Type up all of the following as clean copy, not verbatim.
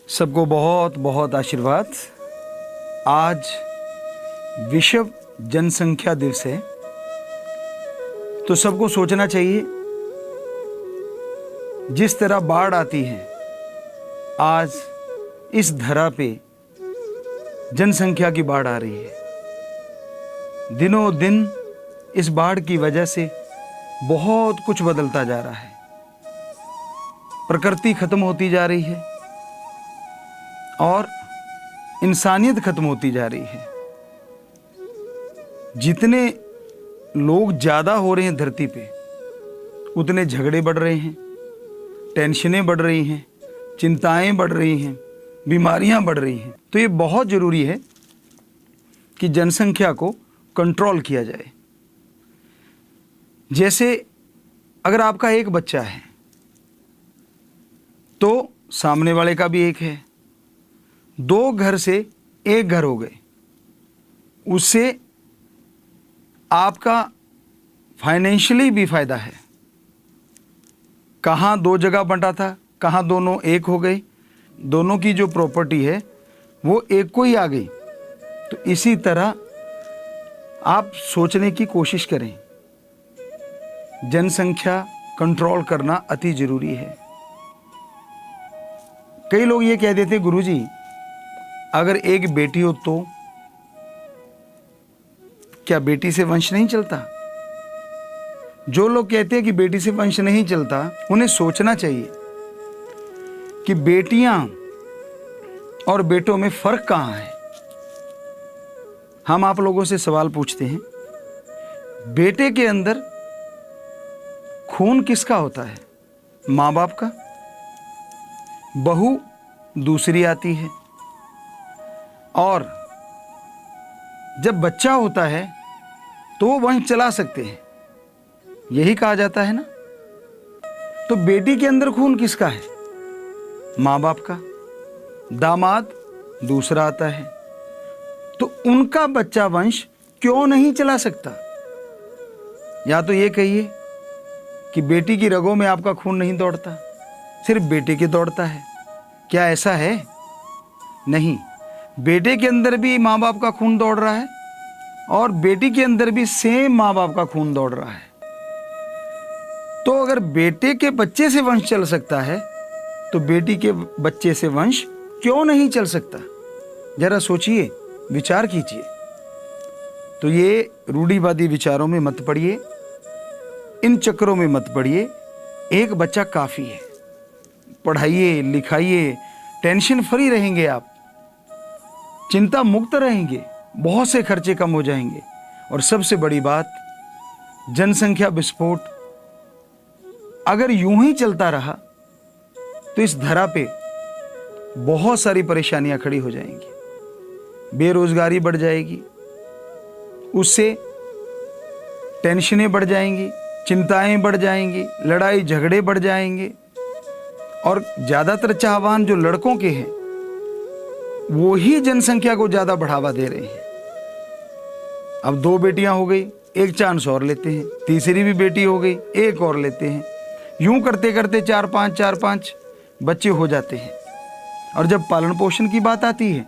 सबको बहुत बहुत आशीर्वाद। आज विश्व जनसंख्या दिवस है, तो सबको सोचना चाहिए जिस तरह बाढ़ आती है, आज इस धरा पे जनसंख्या की बाढ़ आ रही है। दिनों दिन इस बाढ़ की वजह से बहुत कुछ बदलता जा रहा है। प्रकृति खत्म होती जा रही है और इंसानियत खत्म होती जा रही है। जितने लोग ज़्यादा हो रहे हैं धरती पे, उतने झगड़े बढ़ रहे हैं, टेंशनें बढ़ रही हैं, चिंताएं बढ़ रही हैं, बीमारियां बढ़ रही हैं। तो ये बहुत ज़रूरी है कि जनसंख्या को कंट्रोल किया जाए। जैसे अगर आपका एक बच्चा है तो सामने वाले का भी एक है, दो घर से एक घर हो गए, उससे आपका फाइनेंशियली भी फायदा है। कहाँ दो जगह बंटा था, कहाँ दोनों एक हो गई, दोनों की जो प्रॉपर्टी है वो एक को ही आ गई। तो इसी तरह आप सोचने की कोशिश करें, जनसंख्या कंट्रोल करना अति जरूरी है। कई लोग ये कह देते गुरुजी, अगर एक बेटी हो तो क्या बेटी से वंश नहीं चलता? जो लोग कहते हैं कि बेटी से वंश नहीं चलता, उन्हें सोचना चाहिए कि बेटियां और बेटों में फर्क कहां है। हम आप लोगों से सवाल पूछते हैं, बेटे के अंदर खून किसका होता है? माँ बाप का। बहू दूसरी आती है, और जब बच्चा होता है तो वो वंश चला सकते हैं, यही कहा जाता है ना। तो बेटी के अंदर खून किसका है? माँ बाप का। दामाद दूसरा आता है, तो उनका बच्चा वंश क्यों नहीं चला सकता? या तो ये कहिए कि बेटी की रगों में आपका खून नहीं दौड़ता, सिर्फ बेटे के दौड़ता है। क्या ऐसा है? नहीं, बेटे के अंदर भी माँ बाप का खून दौड़ रहा है और बेटी के अंदर भी सेम माँ बाप का खून दौड़ रहा है। तो अगर बेटे के बच्चे से वंश चल सकता है, तो बेटी के बच्चे से वंश क्यों नहीं चल सकता? जरा सोचिए, विचार कीजिए। तो ये रूढ़िवादी विचारों में मत पड़िए, इन चक्रों में मत पड़िए। एक बच्चा काफी है, पढ़ाइए लिखाइए, टेंशन फ्री रहेंगे, आप चिंता मुक्त रहेंगे, बहुत से खर्चे कम हो जाएंगे। और सबसे बड़ी बात, जनसंख्या विस्फोट अगर यूं ही चलता रहा तो इस धरा पे बहुत सारी परेशानियां खड़ी हो जाएंगी। बेरोजगारी बढ़ जाएगी, उससे टेंशनें बढ़ जाएंगी, चिंताएं बढ़ जाएंगी, लड़ाई झगड़े बढ़ जाएंगे। और ज्यादातर चाहवान जो लड़कों के हैं, वो ही जनसंख्या को ज्यादा बढ़ावा दे रहे हैं। अब दो बेटियां हो गई, एक चांस और लेते हैं, तीसरी भी बेटी हो गई, एक और लेते हैं। यूं करते करते चार पांच बच्चे हो जाते हैं। और जब पालन पोषण की बात आती है,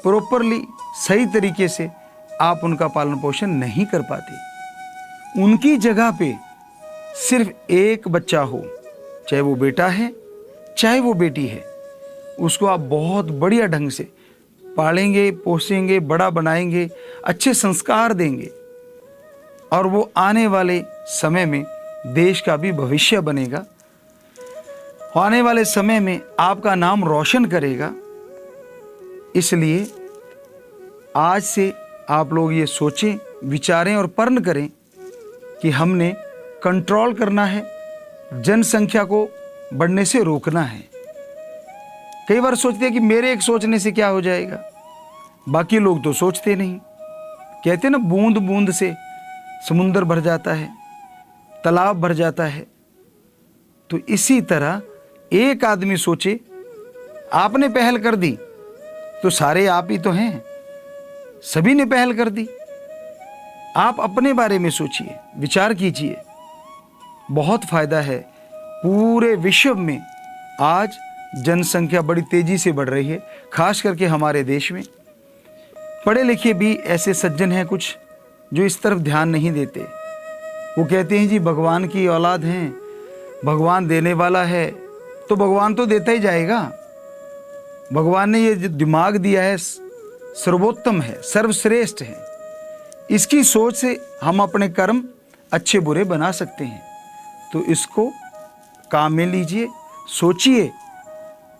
प्रॉपरली सही तरीके से आप उनका पालन पोषण नहीं कर पाते। उनकी जगह पे सिर्फ एक बच्चा हो, चाहे वो बेटा है चाहे वो बेटी है, उसको आप बहुत बढ़िया ढंग से पालेंगे, पोसेंगे, बड़ा बनाएंगे, अच्छे संस्कार देंगे, और वो आने वाले समय में देश का भी भविष्य बनेगा, आने वाले समय में आपका नाम रोशन करेगा। इसलिए आज से आप लोग ये सोचें, विचारें और प्रण करें कि हमने कंट्रोल करना है, जनसंख्या को बढ़ने से रोकना है। कई बार सोचते हैं कि मेरे एक सोचने से क्या हो जाएगा, बाकी लोग तो सोचते नहीं। कहते ना, बूंद बूंद से समुंदर भर जाता है, तालाब भर जाता है। तो इसी तरह एक आदमी सोचे, आपने पहल कर दी तो सारे आप ही तो हैं, सभी ने पहल कर दी। आप अपने बारे में सोचिए, विचार कीजिए, बहुत फायदा है। पूरे विश्व में आज जनसंख्या बड़ी तेजी से बढ़ रही है, खास करके हमारे देश में। पढ़े लिखे भी ऐसे सज्जन हैं कुछ जो इस तरफ ध्यान नहीं देते। वो कहते हैं जी भगवान की औलाद हैं, भगवान देने वाला है तो भगवान तो देता ही जाएगा। भगवान ने ये जो दिमाग दिया है सर्वोत्तम है, सर्वश्रेष्ठ है। इसकी सोच से हम अपने कर्म अच्छे बुरे बना सकते हैं। तो इसको काम में लीजिए, सोचिए,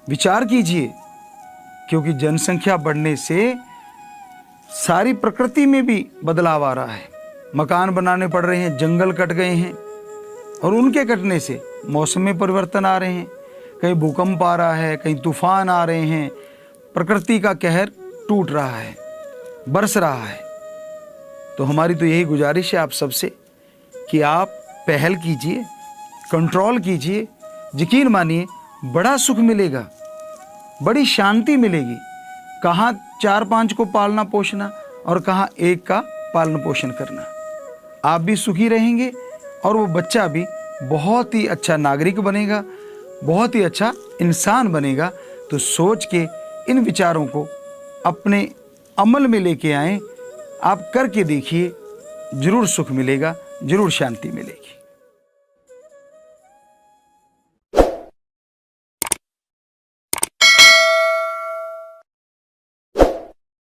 विचार कीजिए, क्योंकि जनसंख्या बढ़ने से सारी प्रकृति में भी बदलाव आ रहा है। मकान बनाने पड़ रहे हैं, जंगल कट गए हैं और उनके कटने से मौसम में परिवर्तन आ रहे हैं। कहीं भूकंप आ रहा है, कहीं तूफान आ रहे हैं, प्रकृति का कहर टूट रहा है, बरस रहा है। तो हमारी तो यही गुजारिश है आप सबसे कि आप पहल कीजिए, कंट्रोल कीजिए। यकीन मानिए बड़ा सुख मिलेगा, बड़ी शांति मिलेगी। कहाँ 4-5 को पालना पोषना और कहाँ एक का पालन पोषण करना। आप भी सुखी रहेंगे और वो बच्चा भी बहुत ही अच्छा नागरिक बनेगा, बहुत ही अच्छा इंसान बनेगा। तो सोच के इन विचारों को अपने अमल में लेके आएं, आप करके देखिए, जरूर सुख मिलेगा, जरूर शांति मिलेगी।